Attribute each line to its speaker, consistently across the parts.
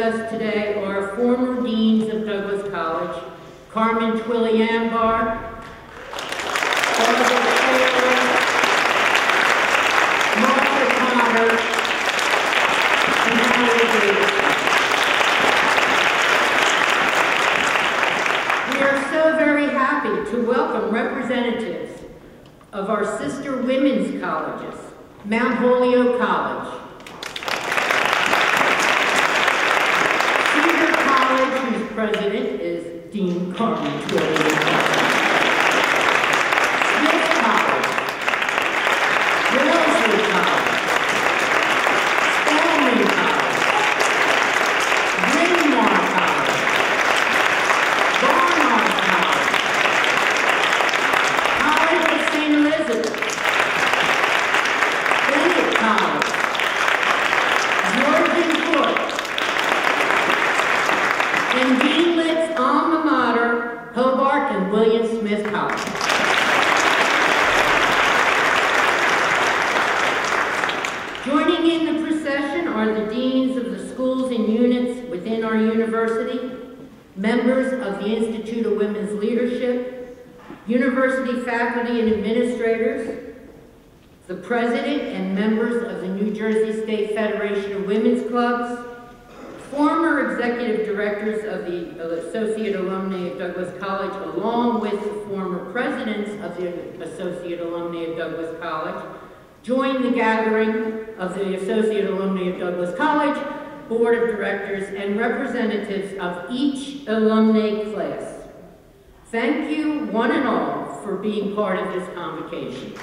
Speaker 1: us today are former deans of Douglas College, Carmen Twilly-Ambar, Martha Connor, and Howard Davis. We are so very happy to welcome representatives of our sister women's colleges, Mount Holyoke College, Cedar College, whose president is Dean Carmen Twilly-Ambar, Smith College, Wellesley College, Spelman College, Bryn Mawr College, Barnard College, College of St. Elizabeth, Bennett College, Georgian Court, and Dean Litt's alma mater, Hobart and William Smith College. Joining in the procession are the deans of the schools and units within our university, members of the Institute of Women's Leadership, university faculty and administrators, the president and members of the New Jersey State Federation of Women's Clubs, former executive directors of the Associate Alumnae of Douglas College, along with the former presidents of the Associate Alumnae of Douglas College, join the gathering of the Associate Alumnae of Douglas College, Board of Directors, and representatives of each alumnae class. Thank you, one and all, for being part of this convocation.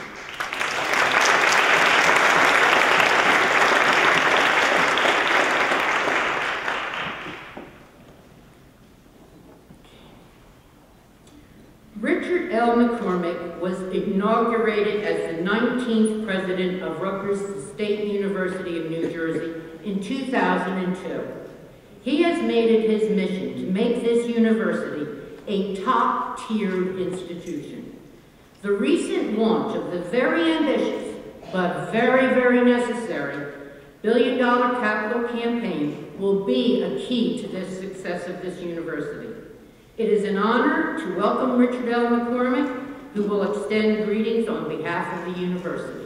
Speaker 1: Richard L. McCormick was inaugurated as the 19th president of Rutgers State University of New Jersey in 2002. He has made it his mission to make this university a top-tiered institution. The recent launch of the very ambitious, but very, very necessary, billion-dollar capital campaign will be a key to the success of this university. It is an honor to welcome Richard L. McCormick, who will extend greetings on behalf of the university.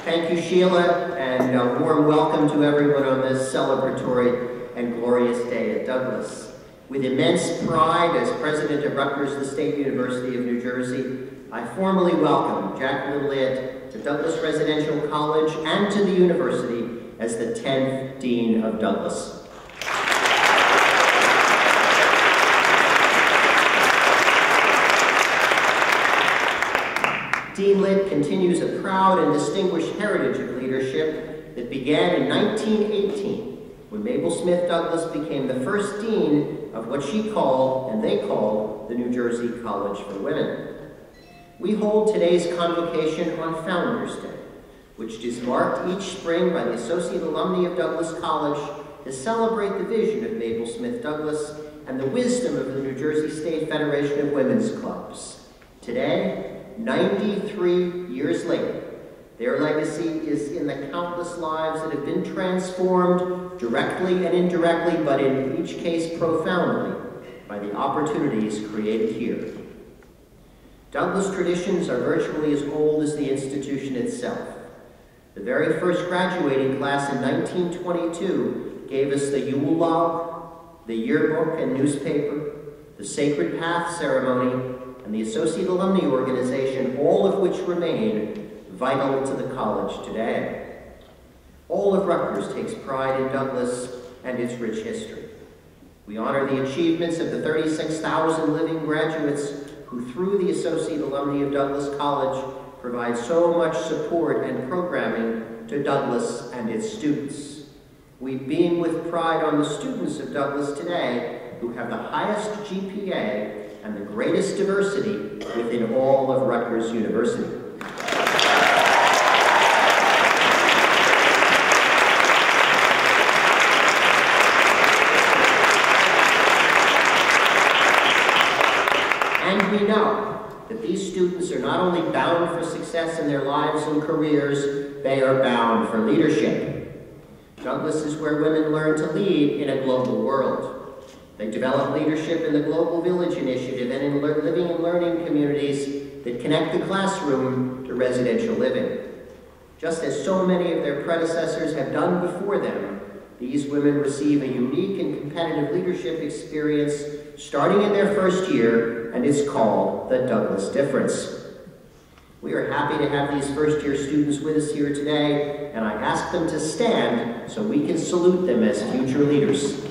Speaker 2: Thank you, Sheila, and a warm welcome to everyone on this celebratory and glorious day at Douglas. With immense pride as president of Rutgers, the State University of New Jersey, I formally welcome Jacquelyn Litt to Douglas Residential College and to the university as the 10th Dean of Douglas. Dean Litt continues a proud and distinguished heritage of leadership that began in 1918 when Mabel Smith Douglas became the first dean of what she called, and they called, the New Jersey College for Women. We hold today's convocation on Founders Day, which is marked each spring by the Associate Alumnae of Douglas College to celebrate the vision of Mabel Smith Douglas and the wisdom of the New Jersey State Federation of Women's Clubs. Today, 93 years later, their legacy is in the countless lives that have been transformed directly and indirectly, but in each case profoundly, by the opportunities created here. Douglas traditions are virtually as old as the institution itself. The very first graduating class in 1922 gave us the Yule log, the yearbook and newspaper, the Sacred Path ceremony, and the Associate Alumnae Organization, all of which remain vital to the college today. All of Rutgers takes pride in Douglas and its rich history. We honor the achievements of the 36,000 living graduates who, through the Associate Alumnae of Douglas College, provide so much support and programming to Douglas and its students. We beam with pride on the students of Douglas today who have the highest GPA and the greatest diversity within all of Rutgers University. And we know that these students are not only bound for success in their lives and careers, they are bound for leadership. Douglas is where women learn to lead in a global world. They develop leadership in the Global Village Initiative and in living and learning communities that connect the classroom to residential living. Just as so many of their predecessors have done before them, these women receive a unique and competitive leadership experience starting in their first year, and it's called the Douglas Difference. We are happy to have these first-year students with us here today, and I ask them to stand so we can salute them as future leaders.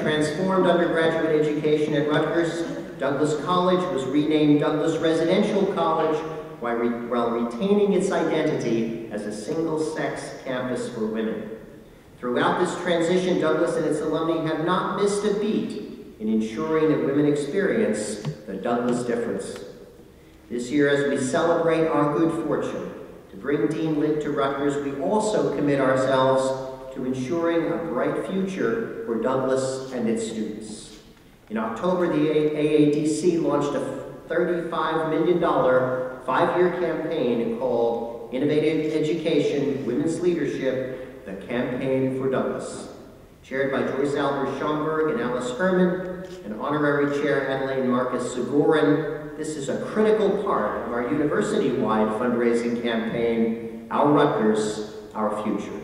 Speaker 2: Transformed undergraduate education at Rutgers, Douglas College was renamed Douglas Residential College while retaining its identity as a single-sex campus for women. Throughout this transition, Douglas and its alumni have not missed a beat in ensuring that women experience the Douglas Difference. This year, as we celebrate our good fortune to bring Dean Litt to Rutgers, we also commit ourselves to ensuring a bright future for Douglas and its students. In October, the AADC launched a $35 million five-year campaign called Innovative Education, Women's Leadership, the Campaign for Douglas. Chaired by Joyce Albers Schomburg and Alice Herman, and Honorary Chair Adelaine Marcus Segurin, this is a critical part of our university-wide fundraising campaign, Our Rutgers, Our Future.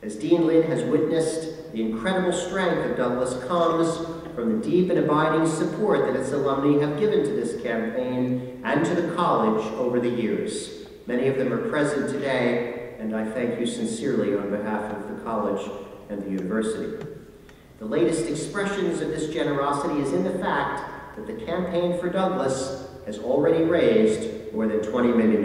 Speaker 2: As Dean Litt has witnessed, the incredible strength of Douglas comes from the deep and abiding support that its alumni have given to this campaign and to the college over the years. Many of them are present today, and I thank you sincerely on behalf of the college and the university. The latest expressions of this generosity is in the fact that the Campaign for Douglas has already raised more than $20 million.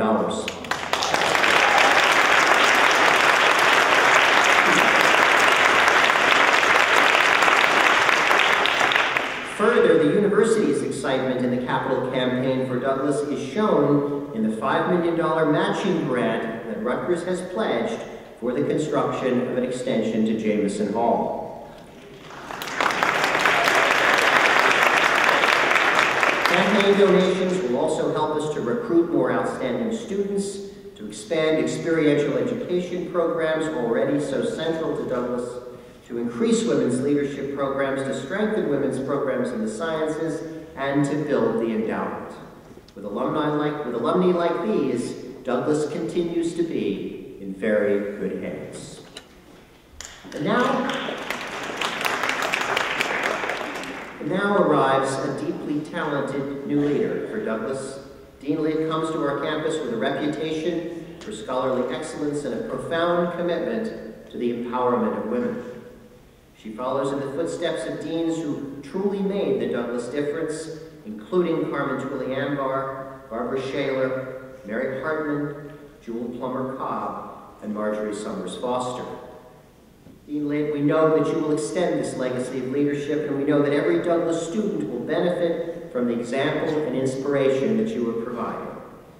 Speaker 2: Further, the university's excitement in the capital campaign for Douglas is shown in the $5 million matching grant that Rutgers has pledged for the construction of an extension to Jameson Hall. Campaign donations will also help us to recruit more outstanding students, to expand experiential education programs already so central to Douglas, to increase women's leadership programs, to strengthen women's programs in the sciences, and to build the endowment. With alumni like these, Douglas continues to be in very good hands. And now arrives a deeply talented new leader for Douglas. Dean Litt comes to our campus with a reputation for scholarly excellence and a profound commitment to the empowerment of women. She follows in the footsteps of deans who truly made the Douglas Difference, including Carmen Twillie-Ambar, Barbara Shaler, Mary Hartman, Jewel Plummer-Cobb, and Marjorie Summers Foster. Dean Litt, we know that you will extend this legacy of leadership, and we know that every Douglas student will benefit from the example and inspiration that you are providing.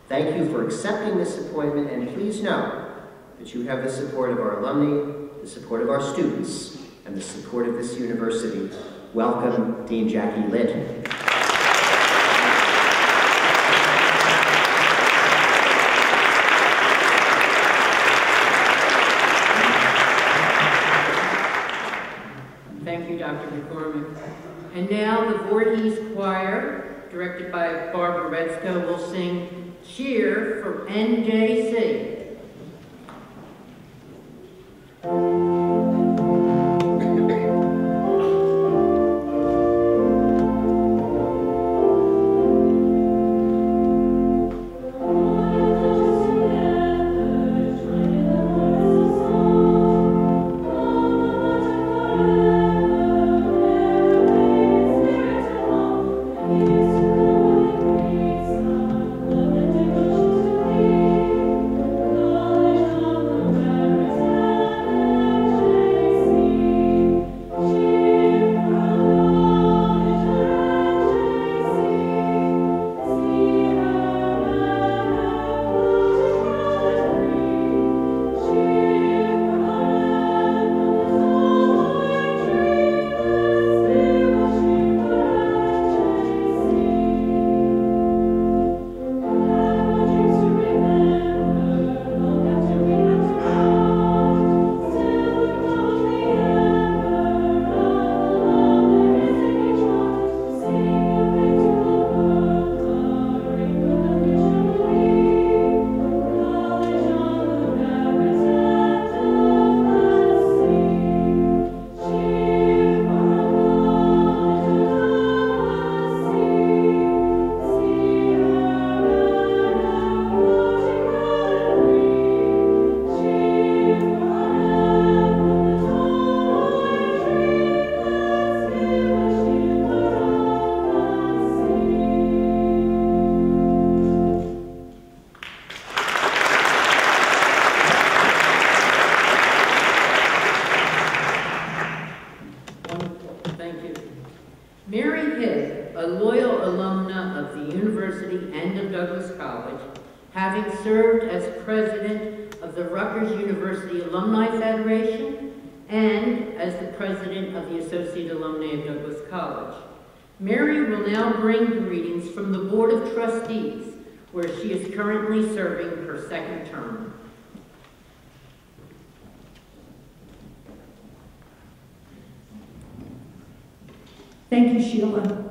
Speaker 2: Thank you for accepting this appointment, and please know that you have the support of our alumni, the support of our students, and the support of this university. Welcome, Dean Jacquelyn Litt.
Speaker 1: Thank you, Dr. McCormick. And now the Voorhees Choir, directed by Barbara Redsko, will sing Cheer for NJC. Mary Hibb, a loyal alumna of the University and of Douglas College, having served as president of the Rutgers University Alumni Federation and as the president of the Associate Alumnae of Douglas College. Mary will now bring greetings from the Board of Trustees, where she is currently serving her second term.
Speaker 3: Thank you, Sheila.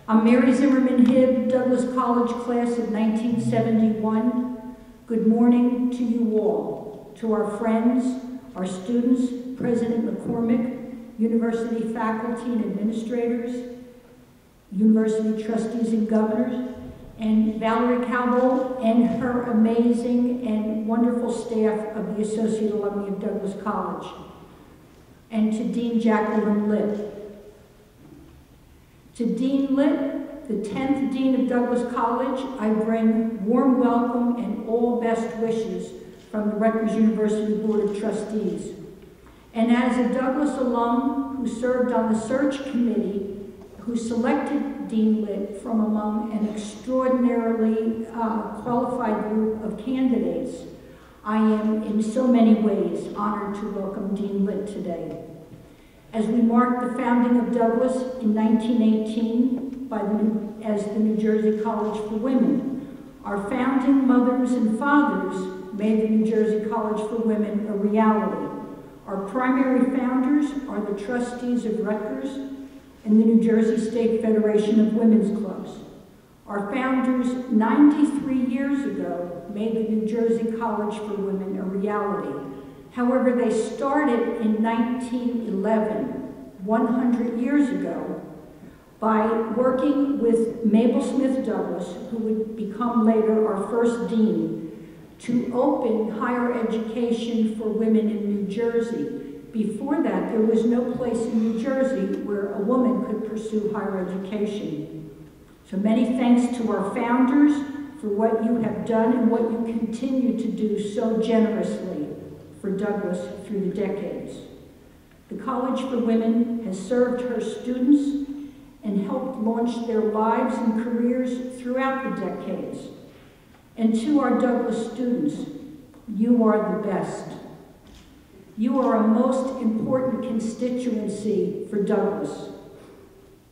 Speaker 3: I'm Mary Zimmerman Hibb, Douglas College class of 1971. Good morning to you all, to our friends, our students, President McCormick, university faculty and administrators, university trustees and governors, and Valerie Cowbold and her amazing and wonderful staff of the Associate Alumni of Douglas College, and to Dean Jacquelyn Litt. To Dean Litt, the 10th Dean of Douglas College, I bring warm welcome and all best wishes from the Rutgers University Board of Trustees. And as a Douglas alum who served on the search committee who selected Dean Litt from among an extraordinarily qualified group of candidates, I am in so many ways honored to welcome Dean Litt today. As we mark the founding of Douglas in 1918 as the New Jersey College for Women, our founding mothers and fathers made the New Jersey College for Women a reality. Our primary founders are the trustees of Rutgers and the New Jersey State Federation of Women's Clubs. Our founders 93 years ago made the New Jersey College for Women a reality. However, they started in 1911, 100 years ago, by working with Mabel Smith Douglas, who would become later our first dean, to open higher education for women in New Jersey. Before that, there was no place in New Jersey where a woman could pursue higher education. So many thanks to our founders for what you have done and what you continue to do so generously for Douglas through the decades. The College for Women has served her students and helped launch their lives and careers throughout the decades. And to our Douglas students, you are the best. You are a most important constituency for Douglas.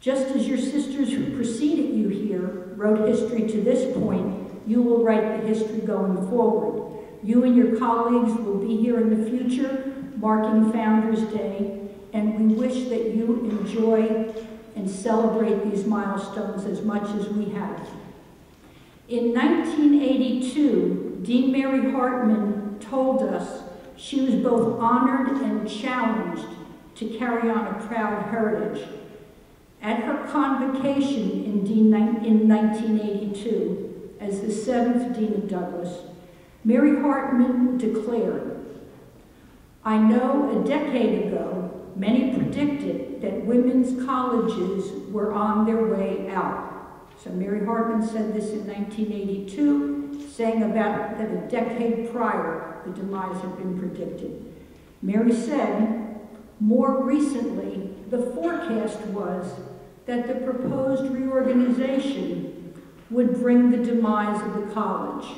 Speaker 3: Just as your sisters who preceded you here wrote history to this point, you will write the history going forward. You and your colleagues will be here in the future, marking Founders Day, and we wish that you enjoy and celebrate these milestones as much as we have. In 1982, Dean Mary Hartman told us she was both honored and challenged to carry on a proud heritage. At her convocation in 1982, as the 7th Dean of Douglas, Mary Hartman declared, "I know a decade ago, many predicted that women's colleges were on their way out." So Mary Hartman said this in 1982, saying about that a decade prior, the demise had been predicted. Mary said, more recently, the forecast was that the proposed reorganization would bring the demise of the college.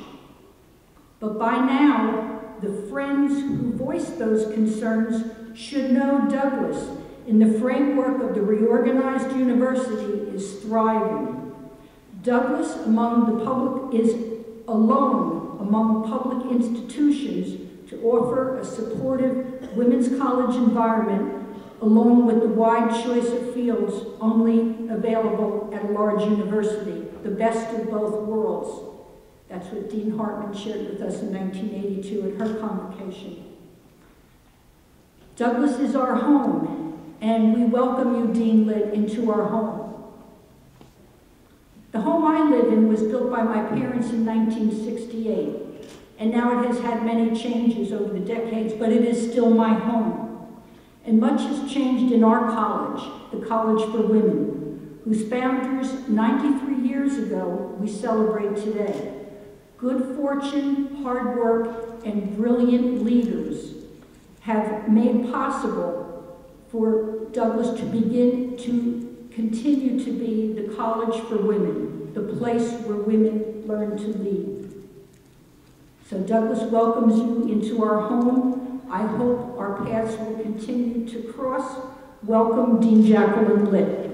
Speaker 3: But by now, the friends who voiced those concerns should know Douglas, in the framework of the reorganized university, is thriving. Douglas is alone among public institutions to offer a supportive women's college environment, along with the wide choice of fields only available at a large university, the best of both worlds. That's what Dean Hartman shared with us in 1982 at her convocation. Douglas is our home, and we welcome you, Dean Litt, into our home. The home I live in was built by my parents in 1968, and now it has had many changes over the decades, but it is still my home. And much has changed in our college, the College for Women, whose founders 93 years ago we celebrate today. Good fortune, hard work, and brilliant leaders have made possible for Douglas to begin to continue to be the college for women, the place where women learn to lead. So Douglas welcomes you into our home. I hope our paths will continue to cross. Welcome, Dean Jacquelyn Litt.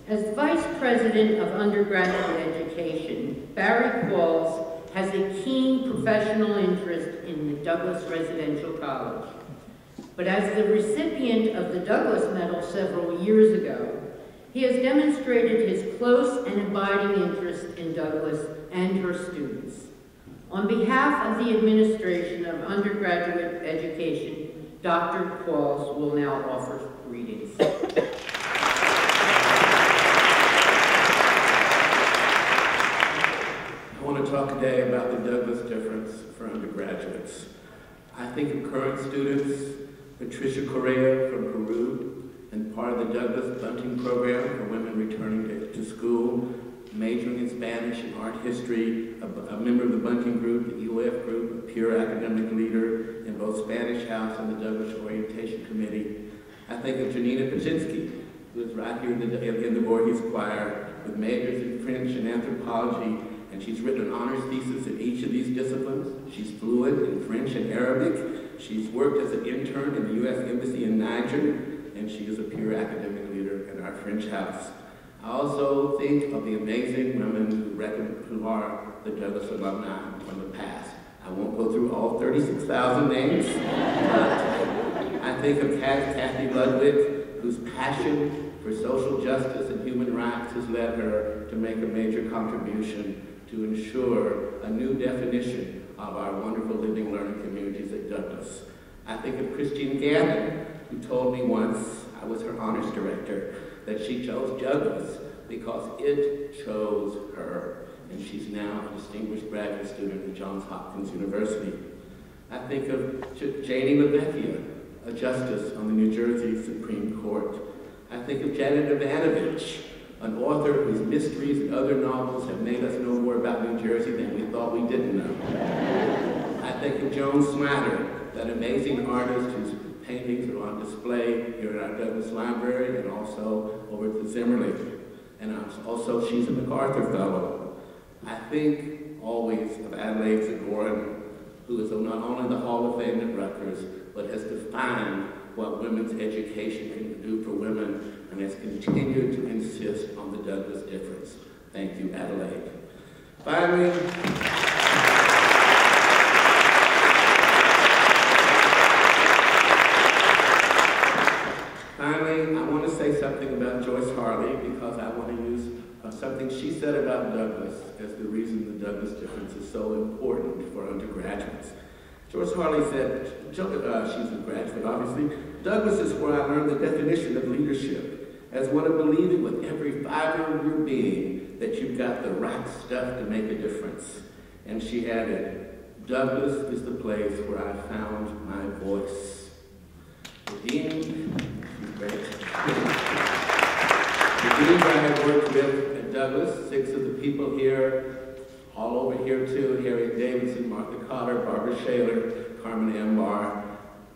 Speaker 1: As Vice President of Undergraduate Education, Barry Qualls has a keen professional interest in the Douglas Residential College. But as the recipient of the Douglas Medal several years ago, he has demonstrated his close and abiding interest in Douglas and her students. On behalf of the administration of undergraduate education, Dr. Qualls will now offer greetings.
Speaker 4: I want to talk today about the Douglas difference for undergraduates. I think of current students, Patricia Correa from Peru, and part of the Douglas Bunting program for women returning to school, majoring in Spanish and art history, a member of the Bunting group, the UF group, a peer academic leader in both Spanish House and the Douglas Orientation Committee. I think of Janina Paczynski, who is right here in the Voorhees Choir, with majors in French and anthropology, and she's written an honors thesis in each of these disciplines. She's fluent in French and Arabic. She's worked as an intern in the U.S. Embassy in Niger, and she is a peer academic leader in our French House. I also think of the amazing women who are the Douglas alumni from the past. I won't go through all 36,000 names, but I think of Kathy Ludwig, whose passion for social justice and human rights has led her to make a major contribution to ensure a new definition of our wonderful living learning communities at Douglas. I think of Christine Gannon, who told me once, I was her honors director, that she chose Douglas because it chose her, and she's now a distinguished graduate student at Johns Hopkins University. I think of Janie LaVecchia, a justice on the New Jersey Supreme Court. I think of Janet Ivanovich, an author whose mysteries and other novels have made us know more about New Jersey than we thought we didn't know. I think of Joan Slatter, that amazing artist whose paintings are on display here at our Douglas Library and also over at the Zimmerlich. And also she's a MacArthur Fellow. I think always of Adelaide Zagoran, who is not only in the Hall of Fame at Rutgers, but has defined what women's education can do for women and has continued to insist on the Douglas difference. Thank you, Adelaide. Finally, I want to say something about Joyce Harley because I want to use something she said about Douglas as the reason the Douglas difference is so important for undergraduates. Joyce Harley said, she's a graduate obviously, Douglas is where I learned the definition of leadership as one of believing with every fiber of your being that you've got the right stuff to make a difference. And she added, Douglas is the place where I found my voice. The dean, she's great. The deans I have worked with at Douglas, 6 of the people here, all over here too, Harriet Davidson, Martha Cotter, Barbara Shaler, Carmen Ambar.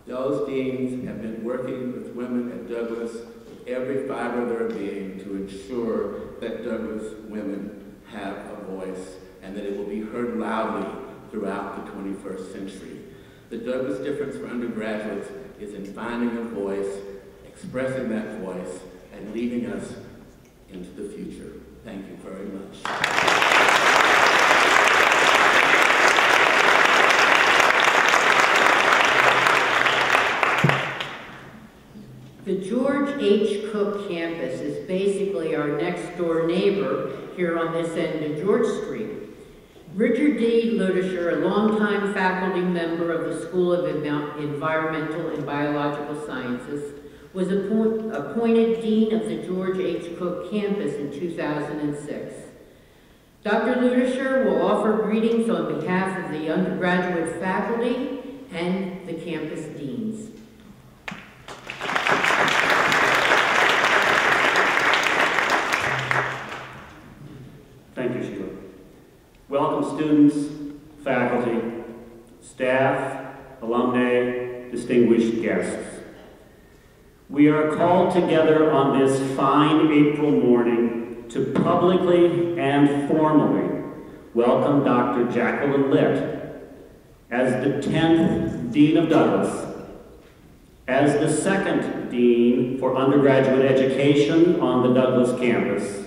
Speaker 4: Those deans have been working with women at Douglas with every fiber of their being to ensure that Douglas women have a voice and that it will be heard loudly throughout the 21st century. The Douglas difference for undergraduates is in finding a voice, expressing that voice, and leading us into the future. Thank you very much.
Speaker 1: The George H. Cook campus is basically our next-door neighbor here on this end of George Street. Richard D. Lutisher, a longtime faculty member of the School of Environmental and Biological Sciences, was appointed Dean of the George H. Cook campus in 2006. Dr. Lutisher will offer greetings on behalf of the undergraduate faculty and the campus deans.
Speaker 5: Thank you, Sheila. Welcome, students, faculty, staff, alumnae, distinguished guests. We are called together on this fine April morning to publicly and formally welcome Dr. Jacquelyn Litt as the 10th Dean of Douglas, as the 2nd Dean for undergraduate education on the Douglas campus,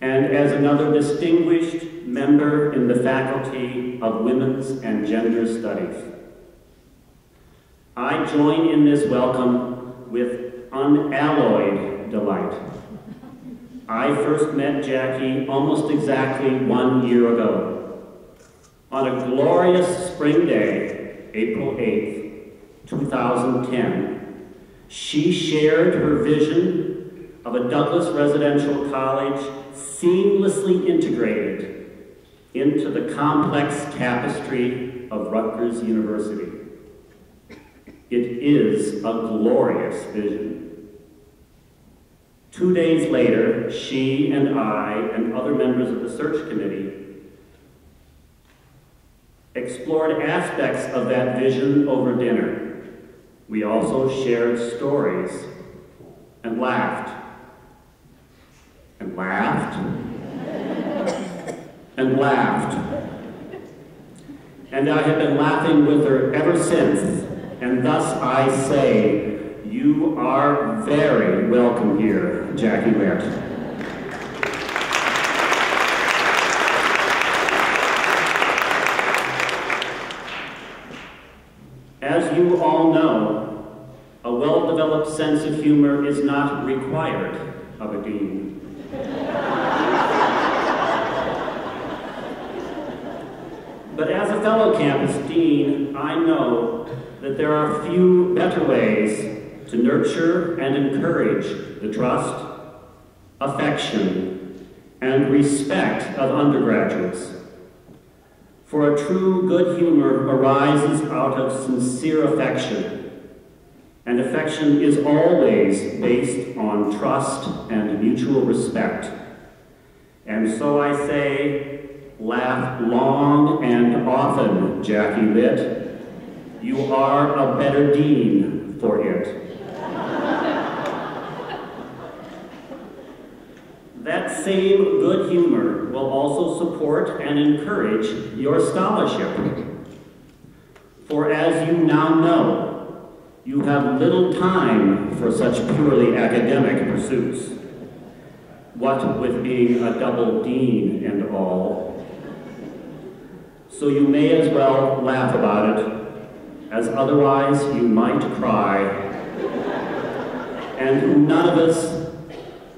Speaker 5: and as another distinguished member in the Faculty of Women's and Gender Studies. I join in this welcome with unalloyed delight. I first met Jackie almost exactly 1 year ago. On a glorious spring day, April 8th, 2010, she shared her vision of a Douglas residential college seamlessly integrated into the complex tapestry of Rutgers University. It is a glorious vision. 2 days later, she and I and other members of the search committee explored aspects of that vision over dinner. We also shared stories and laughed. And laughed. And laughed. And I have been laughing with her ever since, and thus I say, you are very welcome here, Jackie Litt. As you all know, a well-developed sense of humor is not required of a dean. But as a fellow campus dean, I know that there are few better ways to nurture and encourage the trust, affection, and respect of undergraduates. For a true good humor arises out of sincere affection, and affection is always based on trust and mutual respect. And so I say, laugh long and often, Jackie Litt. You are a better dean for it. That same good humor will also support and encourage your scholarship. For as you now know, you have little time for such purely academic pursuits. What with being a double dean and all. So you may as well laugh about it, as otherwise you might cry. And none of us,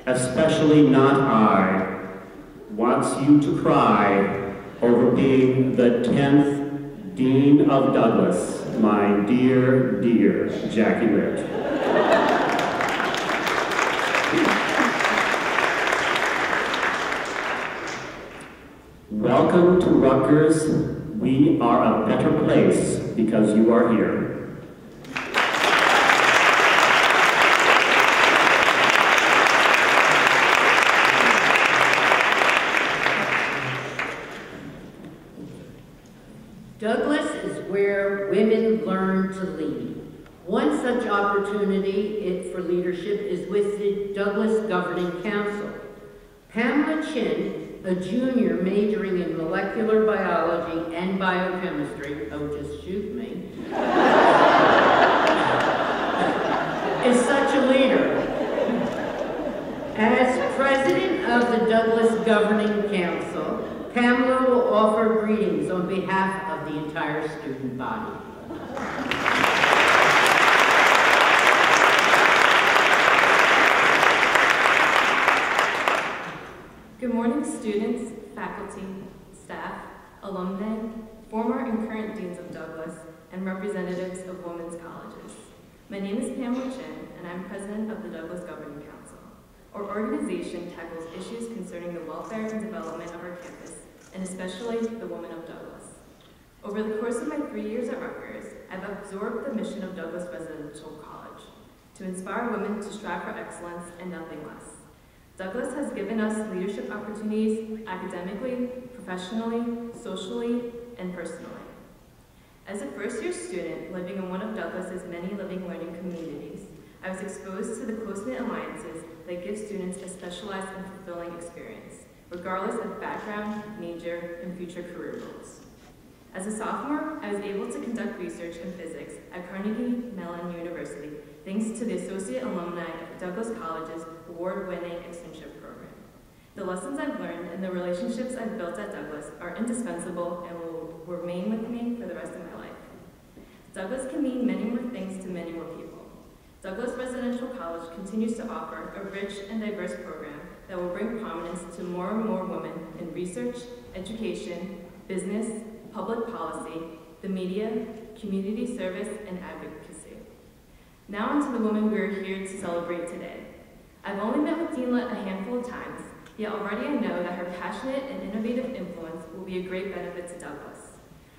Speaker 5: especially not I, wants you to cry over being the 10th Dean of Douglas, my dear, dear Jackie Litt. Welcome to Rutgers. We are a better place because you are here.
Speaker 1: Douglas is where women learn to lead. One such opportunity for leadership is with the Douglas Governing Council. Pamela Chin, a junior majoring in molecular biology and biochemistry, oh, just shoot me, is such a leader. As president of the Douglas Governing Council, Pamela will offer greetings on behalf of the entire student body.
Speaker 6: Good morning, students, faculty, staff, alumni, former and current deans of Douglas, and representatives of women's colleges. My name is Pamela Chin, and I'm president of the Douglas Governing Council. Our organization tackles issues concerning the welfare and development of our campus, and especially the women of Douglas. Over the course of my 3 years at Rutgers, I've absorbed the mission of Douglas Residential College, to inspire women to strive for excellence and nothing less. Douglas has given us leadership opportunities academically, professionally, socially, and personally. As a first-year student living in one of Douglas's many living learning communities, I was exposed to the close-knit alliances that give students a specialized and fulfilling experience, regardless of background, major, and future career goals. As a sophomore, I was able to conduct research in physics at Carnegie Mellon University, thanks to the Associate Alumni of Douglas College's award-winning externship program. The lessons I've learned and the relationships I've built at Douglas are indispensable and will remain with me for the rest of my life. Douglas can mean many more things to many more people. Douglas Residential College continues to offer a rich and diverse program that will bring prominence to more and more women in research, education, business, public policy, the media, community service, and advocacy. Now on to the woman we're here to celebrate today. I've only met with Dean Litt a handful of times, yet already I know that her passionate and innovative influence will be a great benefit to Douglas.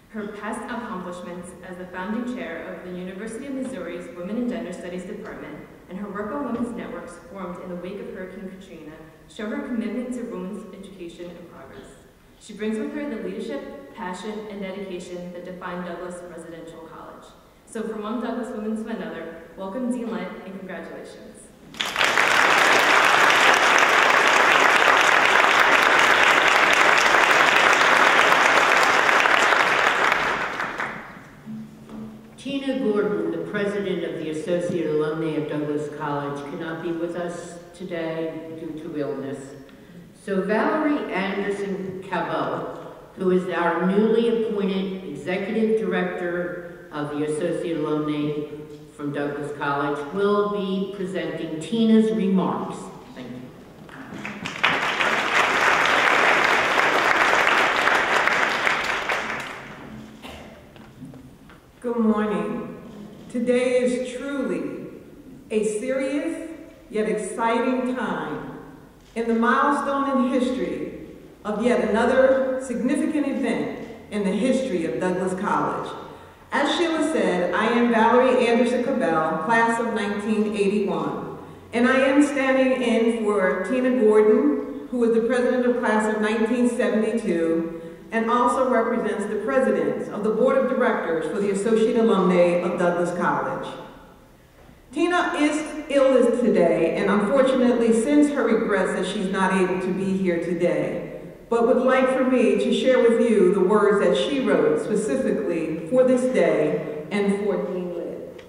Speaker 6: Her past accomplishments as the founding chair of the University of Missouri's Women and Gender Studies Department and her work on women's networks formed in the wake of Hurricane Katrina show her commitment to women's education and progress. She brings with her the leadership, passion, and dedication that define Douglas Residential College. So from one Douglas woman to another, welcome Dean Litt and congratulations.
Speaker 1: Tina Gordon, the president of the Associate Alumnae of Douglas College, cannot be with us today due to illness. So Valerie Anderson-Cabot, who is our newly appointed executive director of the Associate Alumnae from Douglas College, will be presenting Tina's remarks. Thank you.
Speaker 7: Good morning. Today is truly a serious yet exciting time in the milestone in history of yet another significant event in the history of Douglas College. As Sheila said, I am Valerie Anderson-Cabot, class of 1981, and I am standing in for Tina Gordon, who is the president of class of 1972, and also represents the president of the board of directors for the Associate Alumnae of Douglas College. Tina is ill today, and unfortunately sends her regrets that she's not able to be here today, but would like for me to share with you the words that she wrote specifically for this day and for Dean Litt.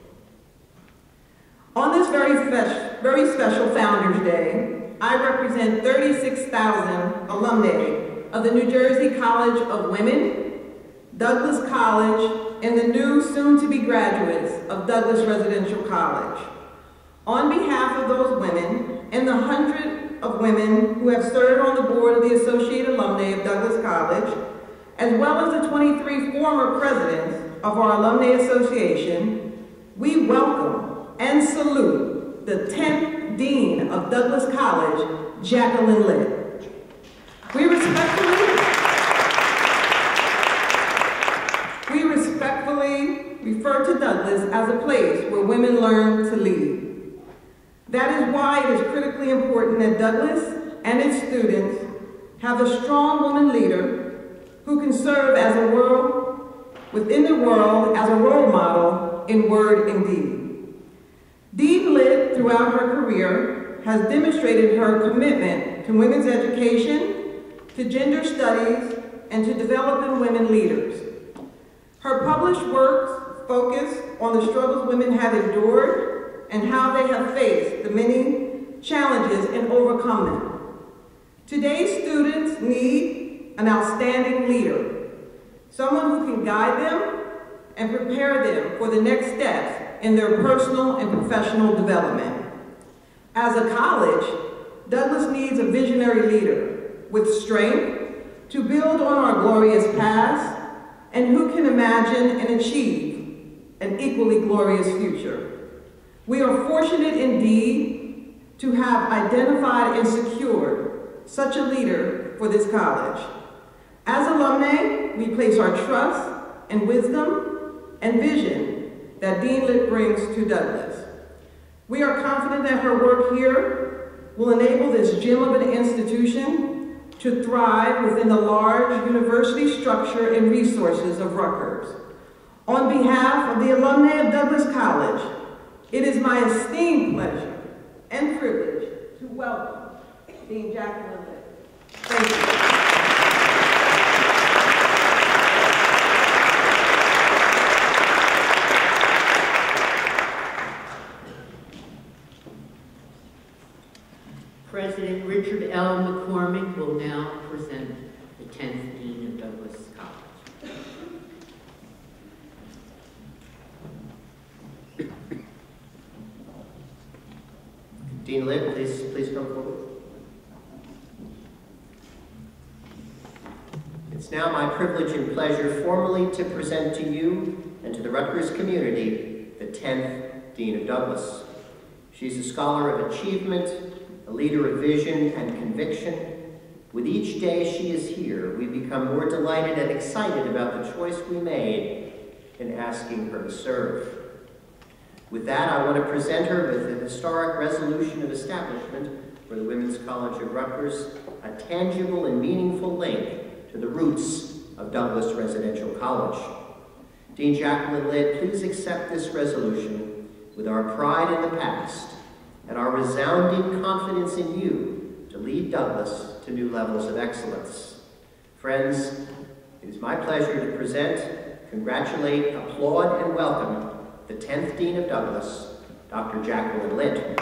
Speaker 7: On this very special Founders Day, I represent 36,000 alumnae of the New Jersey College of Women, Douglas College, and the new soon-to-be graduates of Douglas Residential College. On behalf of those women and the 100 of women who have served on the board of the Associate Alumnae of Douglas College, as well as the 23 former presidents of our Alumnae Association, we welcome and salute the 10th Dean of Douglas College, Jacquelyn Litt. We respectfully refer to Douglas as a place where women learn to lead. That is why it is critically important that Douglas and its students have a strong woman leader who can serve as within the world as a role model in word and deed. Dean Litt, throughout her career, has demonstrated her commitment to women's education, to gender studies, and to developing women leaders. Her published works focus on the struggles women have endured and how they have faced the many challenges and overcome them. Today's students need an outstanding leader, someone who can guide them and prepare them for the next steps in their personal and professional development. As a college, Douglas needs a visionary leader with strength to build on our glorious past and who can imagine and achieve an equally glorious future. We are fortunate indeed to have identified and secured such a leader for this college. As alumnae, we place our trust and wisdom and vision that Dean Litt brings to Douglas. We are confident that her work here will enable this gem of an institution to to thrive within the large university structure and resources of Rutgers. On behalf of the alumni of Douglas College, it is my esteemed pleasure and privilege to welcome Dean Jacquelyn Litt. Thank you.
Speaker 1: President Richard L. McCormick will now present the 10th Dean of Douglas College.
Speaker 2: Dean Litt, please come forward. It's now my privilege and pleasure formally to present to you and to the Rutgers community the 10th Dean of Douglas. She's a scholar of achievement, a leader of vision and conviction. With each day she is here, we become more delighted and excited about the choice we made in asking her to serve. With that, I want to present her with the historic resolution of establishment for the Women's College of Rutgers, a tangible and meaningful link to the roots of Douglas Residential College. Dean Jacquelyn Litt, please accept this resolution with our pride in the past and our resounding confidence in you to lead Douglas to new levels of excellence. Friends, it is my pleasure to present, congratulate, applaud, and welcome the 10th Dean of Douglas, Dr. Jacquelyn Litt.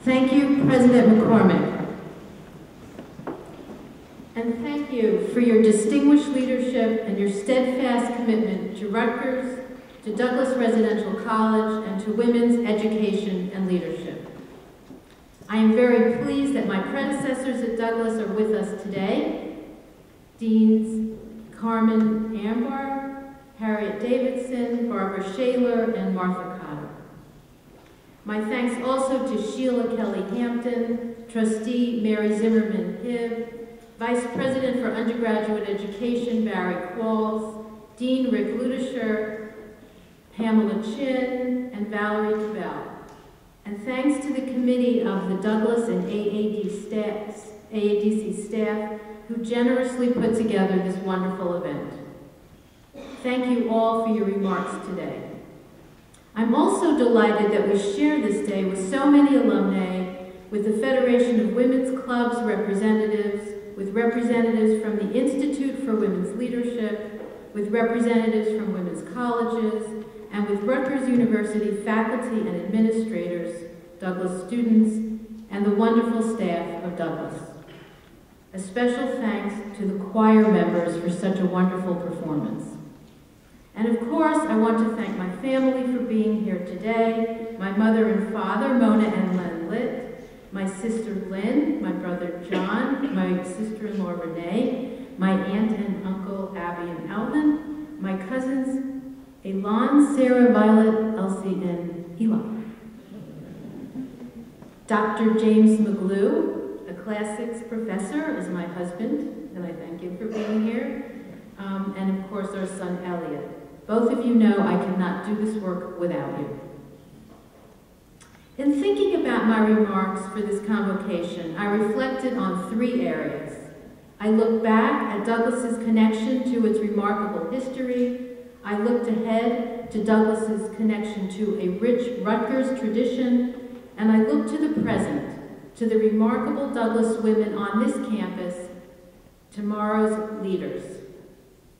Speaker 1: Thank you, President McCormick. And thank you for your distinguished leadership and your steadfast commitment to Rutgers, to Douglas Residential College, and to women's education and leadership. I am very pleased that my predecessors at Douglas are with us today. Deans Carmen Ambar, Harriet Davidson, Barbara Shaler, and Martha Cotter. My thanks also to Sheila Kelly Hampton, Trustee Mary Zimmerman Hibb, Vice President for Undergraduate Education Barry Qualls, Dean Rick Ludisher, Pamela Chin, and Valerie Cabell. And thanks to the committee of the Douglas and AADC staff who generously put together this wonderful event. Thank you all for your remarks today. I'm also delighted that we share this day with so many alumni, with the Federation of Women's Clubs representatives, with representatives from the Institute for Women's Leadership, with representatives from women's colleges, and with Rutgers University faculty and administrators, Douglas students, and the wonderful staff of Douglas. A special thanks to the choir members for such a wonderful performance. And of course, I want to thank my family for being here today, my mother and father, Mona and Len Litt, my sister Lynn, my brother John, my sister-in-law Renee, my aunt and uncle Abby and Alvin, my cousins Elon, Sarah, Violet, Elsie, and Eli. Dr. James McGlew, a classics professor, is my husband, and I thank him for being here. And of course, our son Elliot. Both of you know I cannot do this work without you. In thinking about my remarks for this convocation, I reflected on three areas. I looked back at Douglas's connection to its remarkable history. I looked ahead to Douglas's connection to a rich Rutgers tradition, and I looked to the present, to the remarkable Douglas women on this campus, tomorrow's leaders.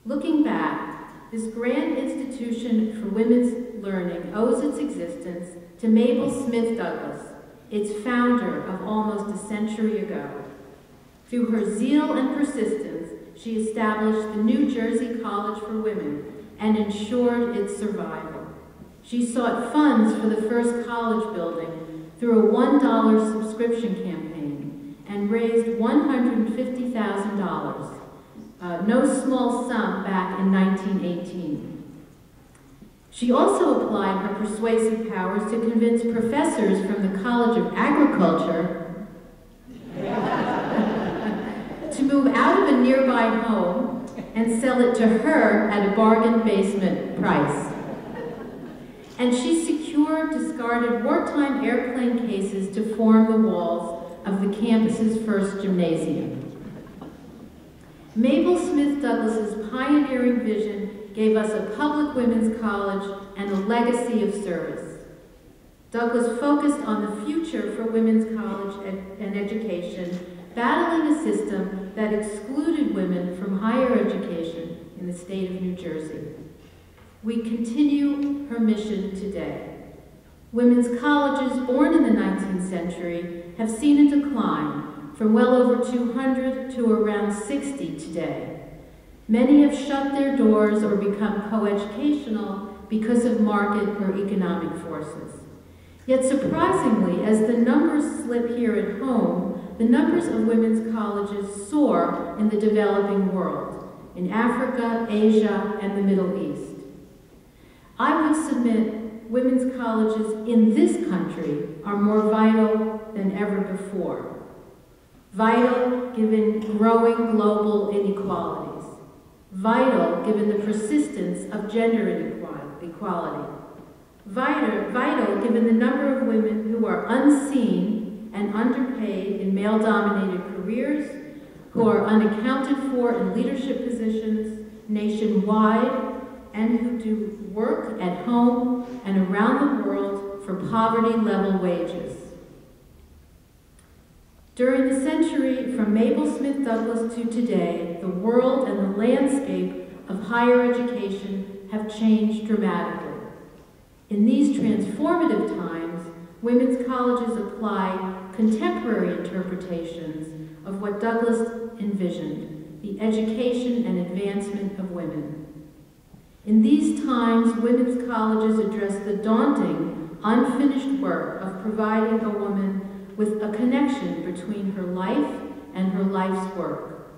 Speaker 1: Looking back, this grand institution for women's learning owes its existence to Mabel Smith Douglas, its founder of almost a century ago. Through her zeal and persistence, she established the New Jersey College for Women and ensured its survival. She sought funds for the first college building through a $1 subscription campaign and raised $150,000, no small sum back in 1918. She also applied her persuasive powers to convince professors from the College of Agriculture to move out of a nearby home and sell it to her at a bargain basement price. And she secured discarded wartime airplane cases to form the walls of the campus's first gymnasium. Mabel Smith Douglas's pioneering vision gave us a public women's college and a legacy of service. Douglas focused on the future for women's college and education, battling a system that excluded women from higher education in the state of New Jersey. We continue her mission today. Women's colleges born in the 19th century have seen a decline from well over 200 to around 60 today. Many have shut their doors or become coeducational because of market or economic forces. Yet surprisingly, as the numbers slip here at home, the numbers of women's colleges soar in the developing world, in Africa, Asia, and the Middle East. I would submit women's colleges in this country are more vital than ever before. Vital given growing global inequalities. Vital given the persistence of gender inequality. Vital given the number of women who are unseen and underpaid in male-dominated careers, who are unaccounted for in leadership positions nationwide, and who do work at home and around the world for poverty-level wages. During the century from Mabel Smith Douglas to today, the world and the landscape of higher education have changed dramatically. In these transformative times, women's colleges apply contemporary interpretations of what Douglas envisioned, the education and advancement of women. In these times, women's colleges address the daunting, unfinished work of providing a woman with a connection between her life and her life's work.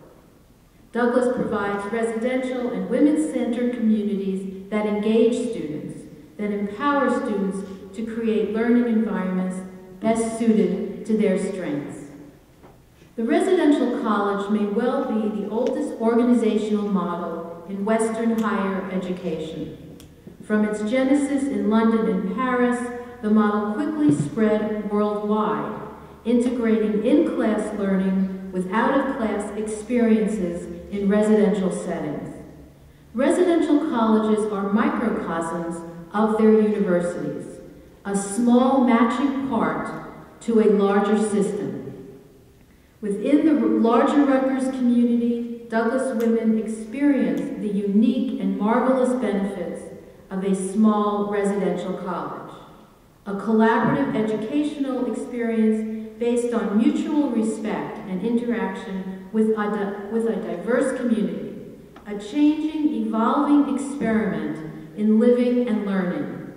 Speaker 1: Douglas provides residential and women-centered communities that engage students, that empower students to create learning environments best suited to their strengths. The residential college may well be the oldest organizational model in Western higher education. From its genesis in London and Paris, the model quickly spread worldwide, integrating in-class learning with out-of-class experiences in residential settings. Residential colleges are microcosms of their universities, a small matching part to a larger system. Within the larger Rutgers community, Douglas women experience the unique and marvelous benefits of a small residential college, a collaborative educational experience based on mutual respect and interaction with a diverse community, a changing, evolving experiment in living and learning,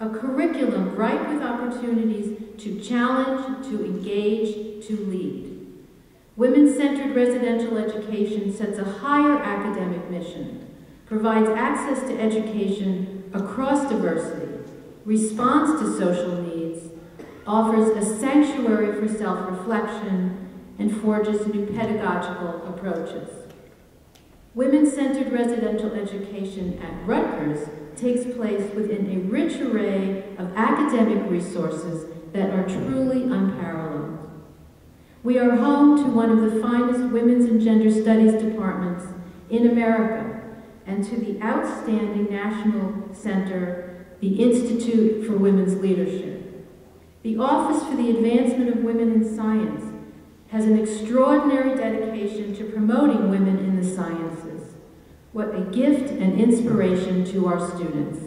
Speaker 1: a curriculum ripe with opportunities to challenge, to engage, to lead. Women-centered residential education sets a higher academic mission, provides access to education across diversity, responds to social needs, offers a sanctuary for self-reflection, and forges new pedagogical approaches. Women-centered residential education at Rutgers takes place within a rich array of academic resources that are truly unparalleled. We are home to one of the finest women's and gender studies departments in America and to the outstanding national center, the Institute for Women's Leadership. The Office for the Advancement of Women in Science has an extraordinary dedication to promoting women in the sciences. What a gift and inspiration to our students.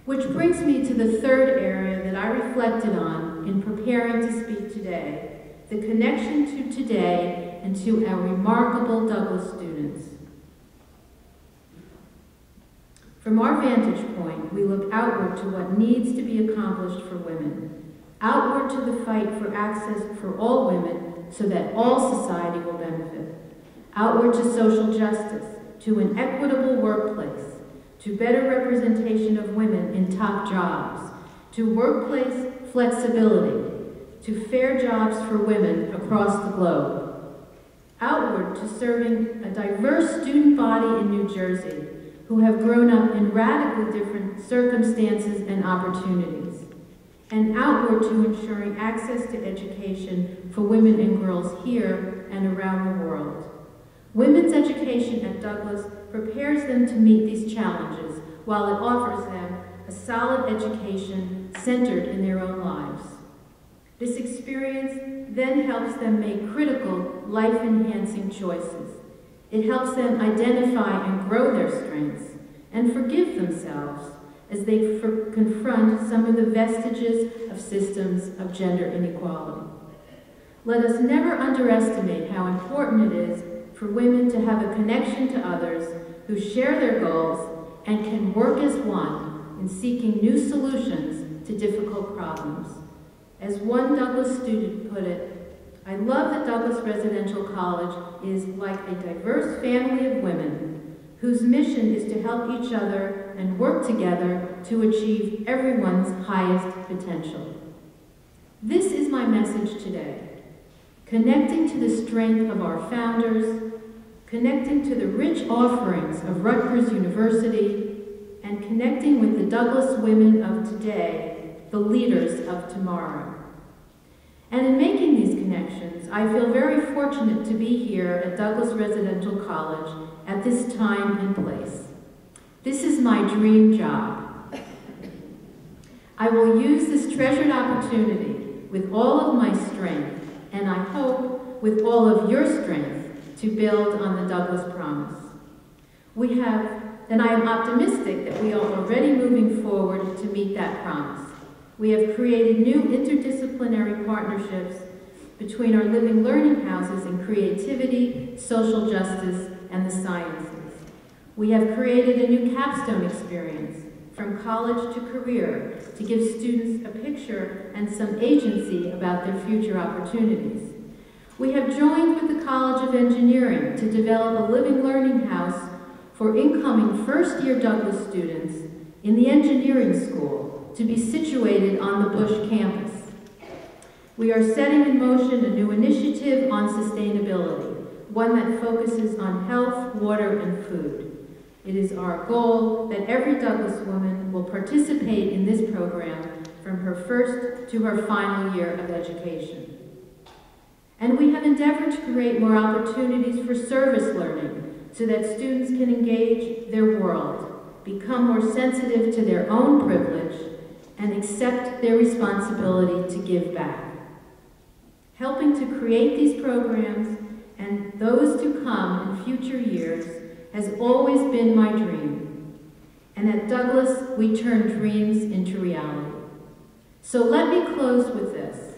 Speaker 1: Which brings me to the third area that I reflected on in preparing to speak today, the connection to today and to our remarkable Douglas students. From our vantage point, we look outward to what needs to be accomplished for women, outward to the fight for access for all women so that all society will benefit, outward to social justice, to an equitable workplace, to better representation of women in top jobs, to workplace flexibility, to fair jobs for women across the globe, outward to serving a diverse student body in New Jersey who have grown up in radically different circumstances and opportunities,
Speaker 8: and outward to ensuring access to education for women and girls here and around the world. Women's education at Douglas prepares them to meet these challenges while it offers them a solid education centered in their own lives. This experience then helps them make critical, life-enhancing choices. It helps them identify and grow their strengths and forgive themselves as they confront some of the vestiges of systems of gender inequality. Let us never underestimate how important it is for women to have a connection to others who share their goals and can work as one in seeking new solutions to difficult problems. As one Douglas student put it, "I love that Douglas Residential College is like a diverse family of women whose mission is to help each other and work together to achieve everyone's highest potential." This is my message today. Connecting to the strength of our founders, connecting to the rich offerings of Rutgers University, and connecting with the Douglas women of today, the leaders of tomorrow. And in making these connections, I feel very fortunate to be here at Douglas Residential College at this time and place. This is my dream job. I will use this treasured opportunity with all of my strength, and I hope with all of your strength, to build on the Douglas promise. And I am optimistic that we are already moving forward to meet that promise. We have created new interdisciplinary partnerships between our living learning houses in creativity, social justice, and the sciences. We have created a new capstone experience, from college to career, to give students a picture and some agency about their future opportunities. We have joined with the College of Engineering to develop a living learning house for incoming first-year Douglas students in the engineering school to be situated on the Bush campus. We are setting in motion a new initiative on sustainability, one that focuses on health, water, and food. It is our goal that every Douglas woman will participate in this program from her first to her final year of education. And we have endeavored to create more opportunities for service learning so that students can engage their world, become more sensitive to their own privilege, and accept their responsibility to give back. Helping to create these programs and those to come in future years has always been my dream. And at Douglas, we turn dreams into reality. So let me close with this.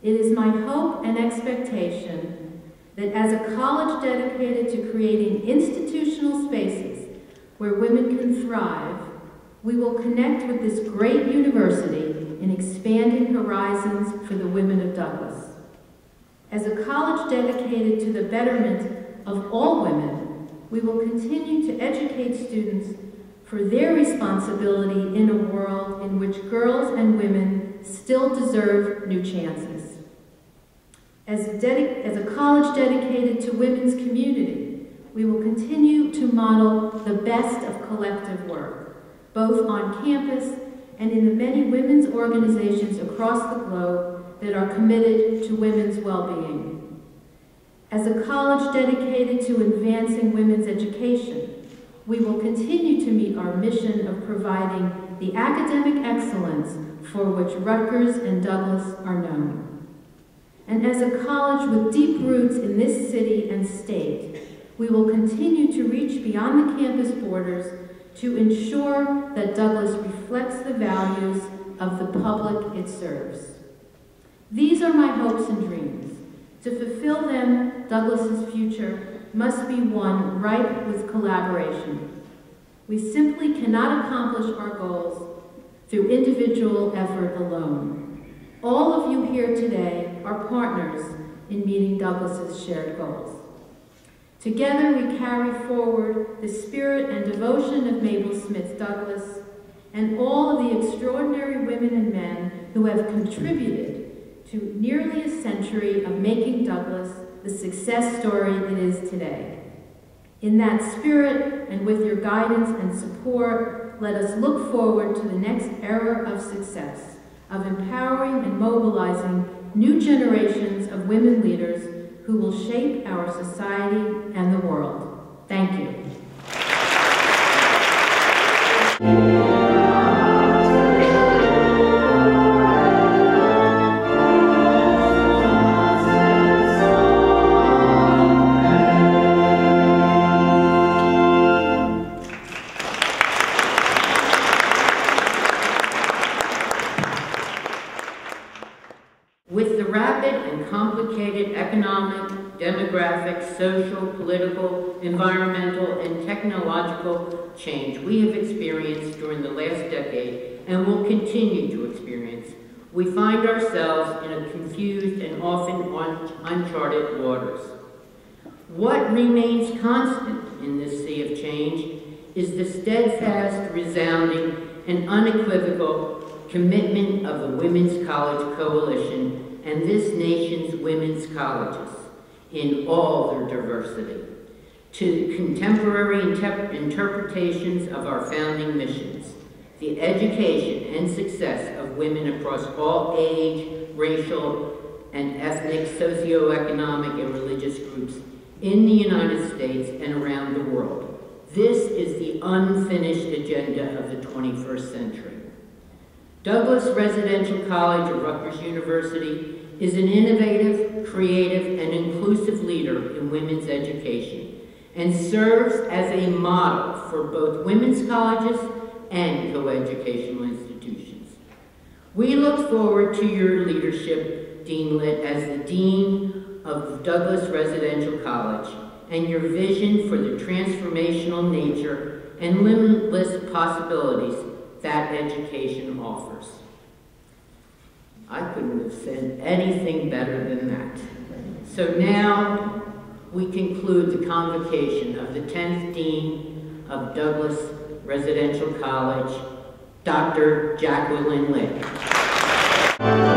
Speaker 8: It is my hope and expectation that as a college dedicated to creating institutional spaces where women can thrive, we will connect with this great university in expanding horizons for the women of Douglas. As a college dedicated to the betterment of all women, we will continue to educate students for their responsibility in a world in which girls and women still deserve new chances. As a college dedicated to women's community, we will continue to model the best of collective work, both on campus and in the many women's organizations across the globe that are committed to women's well-being. As a college dedicated to advancing women's education, we will continue to meet our mission of providing the academic excellence for which Rutgers and Douglas are known. And as a college with deep roots in this city and state, we will continue to reach beyond the campus borders to ensure that Douglas reflects the values of the public it serves. These are my hopes and dreams. To fulfill them, Douglas's future must be one ripe with collaboration. We simply cannot accomplish our goals through individual effort alone. All of you here today are partners in meeting Douglas's shared goals. Together we carry forward the spirit and devotion of Mabel Smith Douglas and all of the extraordinary women and men who have contributed to nearly a century of making Douglas the success story it is today. In that spirit and with your guidance and support, let us look forward to the next era of success. of empowering and mobilizing new generations of women leaders who will shape our society and the world. Thank you. With the rapid and complicated economic, demographic, social, political, environmental, and technological change we have experienced during the last decade and will continue to experience, we find ourselves in a confused and often uncharted waters. What remains constant in this sea of change is the steadfast, resounding, and unequivocal commitment of the Women's College Coalition and this nation's women's colleges in all their diversity to contemporary interpretations of our founding missions, the education and success of women across all age, racial, and ethnic, socioeconomic, and religious groups in the United States and around the world. This is the unfinished agenda of the 21st century. Douglas Residential College of Rutgers University is an innovative, creative, and inclusive leader in women's education and serves as a model for both women's colleges and coeducational institutions. We look forward to your leadership, Dean Litt, as the Dean of Douglas Residential College, and your vision for the transformational nature and limitless possibilities that education offers. I couldn't have said anything better than that. So now we conclude the convocation of the 10th Dean of Douglas Residential College, Dr. Jacquelyn Litt.